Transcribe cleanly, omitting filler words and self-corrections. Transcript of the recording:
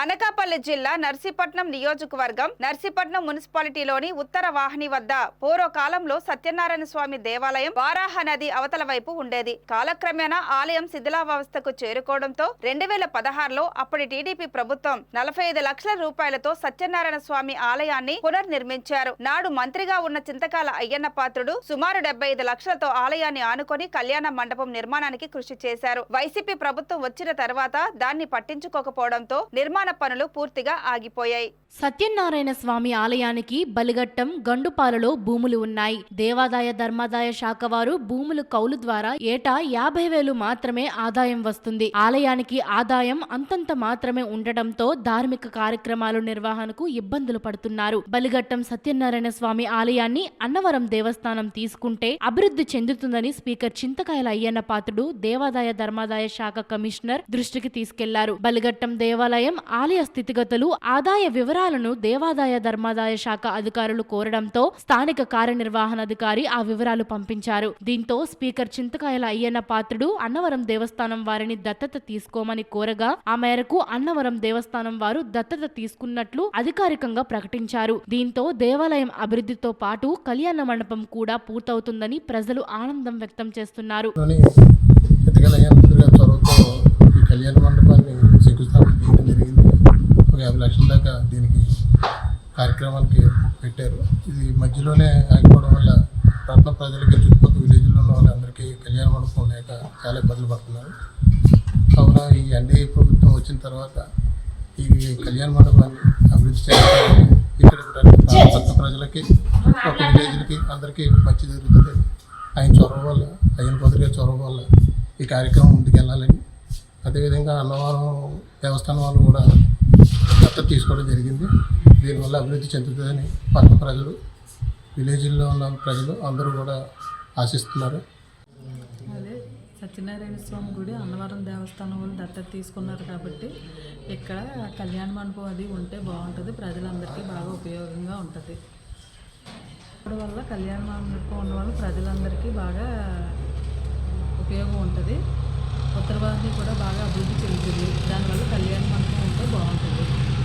అనకాపల్లి జిల్లా నర్సీపట్నం నియోజకవర్గం నర్సీపట్నం మున్సిపాలిటీలోని ఉత్తర వాహిని వద్ద పూర్వకాలంలో సత్యనారాయణ స్వామి దేవాలయం వారాహ నది అవతల వైపు ఉండేది. కాలక్రమేణా ఆలయం శిథిలావస్థకు చేరుకోవడంతో 2016లో అప్పటి టీడీపీ ప్రభుత్వం 45 లక్షల రూపాయలతో సత్యనారాయణ స్వామి ఆలయాన్ని పునర్నిర్మించారు. నాడు మంత్రిగా ఉన్న చింతకాల అయ్యన్న పాత్రుడు సుమారు 75 లక్షలతో ఆలయాన్ని ఆనుకొని కళ్యాణ మండపం నిర్మాణానికి కృషి చేశారు. వైసీపీ ప్రభుత్వం వచ్చిన తర్వాత దాన్ని పట్టించుకోకపోవడంతో నిర్మాణ పనులు పూర్తిగా ఆగిపోయాయి. సత్యనారాయణ స్వామి ఆలయానికి బలిగట్టం గండుపాలలో భూములు ఉన్నాయి. దేవాదాయ ధర్మాదాయ శాఖ వారు భూములు కౌలు ద్వారా ఏటా 50,000 మాత్రమే ఆదాయం వస్తుంది. ఆలయానికి ఆదాయం అంతంత మాత్రమే ఉండటంతో ధార్మిక కార్యక్రమాల నిర్వహణకు ఇబ్బందులు పడుతున్నారు. బలిగట్టం సత్యనారాయణ స్వామి ఆలయాన్ని అన్నవరం దేవస్థానం తీసుకుంటే అభివృద్ధి చెందుతుందని స్పీకర్ చింతకాయల అయ్యన్న పాత్రుడు దేవాదాయ ధర్మాదాయ శాఖ కమిషనర్ దృష్టికి తీసుకెళ్లారు. బలిగట్టం దేవాలయం ఆలయ స్థితిగతులు ఆదాయ వివరాలను దేవాదాయ ధర్మాదాయ శాఖ అధికారులు కోరడంతో స్థానిక కార్యనిర్వహణాధికారి ఆ వివరాలు పంపించారు. దీంతో స్పీకర్ చింతకాయల అయ్యన్న పాత్రుడు అన్నవరం దేవస్థానం వారిని దత్తత తీసుకోమని కోరగా ఆ మేరకు అన్నవరం దేవస్థానం వారు దత్తత తీసుకున్నట్లు అధికారికంగా ప్రకటించారు. దీంతో దేవాలయం అభివృద్ధితో పాటు కళ్యాణ మండపం కూడా పూర్తవుతుందని ప్రజలు ఆనందం వ్యక్తం చేస్తున్నారు. కళ్యాణ మండపాన్ని శంకుస్థాపన చేయడం జరిగింది. ఒక 50 లక్షల దాకా దీనికి కార్యక్రమాలకి పెట్టారు. ఇది మధ్యలోనే ఆగిపోవడం వల్ల పట్టణ ప్రజలకి చుట్టుపక్కల విలేజ్లో ఉన్న వాళ్ళందరికీ కళ్యాణ మండపం లేక చాలా ఇబ్బందులు పడుతున్నారు. కావున ఈ ఎన్డీఏ ప్రభుత్వం వచ్చిన తర్వాత ఈ కళ్యాణ మండపాన్ని అభివృద్ధి చేయాలని ఇక్కడ పట్టణ ప్రజలకి ఒక విలేజ్లకి అందరికీ మంచి జరుగుతుంది. ఆయన చొరవ వల్ల అయ్యన్న పాత్రుడు గారి చొరవ వల్ల ఈ కార్యక్రమం ముందుకెళ్ళాలని, అదేవిధంగా అన్నవరం దేవస్థానం వాళ్ళు కూడా దత్తత తీసుకోవడం జరిగింది. దీనివల్ల అభివృద్ధి చెందుతుందని పట్టణ ప్రజలు, విలేజ్లో ఉన్న ప్రజలు అందరూ కూడా ఆశిస్తున్నారు. అదే సత్యనారాయణ స్వామి గుడి అన్నవరం దేవస్థానం వాళ్ళు దత్తత తీసుకున్నారు కాబట్టి ఇక్కడ కళ్యాణ మండపం అది ఉంటే బాగుంటుంది, ప్రజలందరికీ బాగా ఉపయోగంగా ఉంటుంది. ఇప్పటి వల్ల కళ్యాణ మండపం ఉన్న వల్ల ప్రజలందరికీ బాగా ఉపయోగం ఉంటుంది. ఉత్తర వాహిని కూడా బాగా అభివృద్ధి చెందుతుంది. దానివల్ల కళ్యాణ మండపం ఉంటే బాగుంటుంది.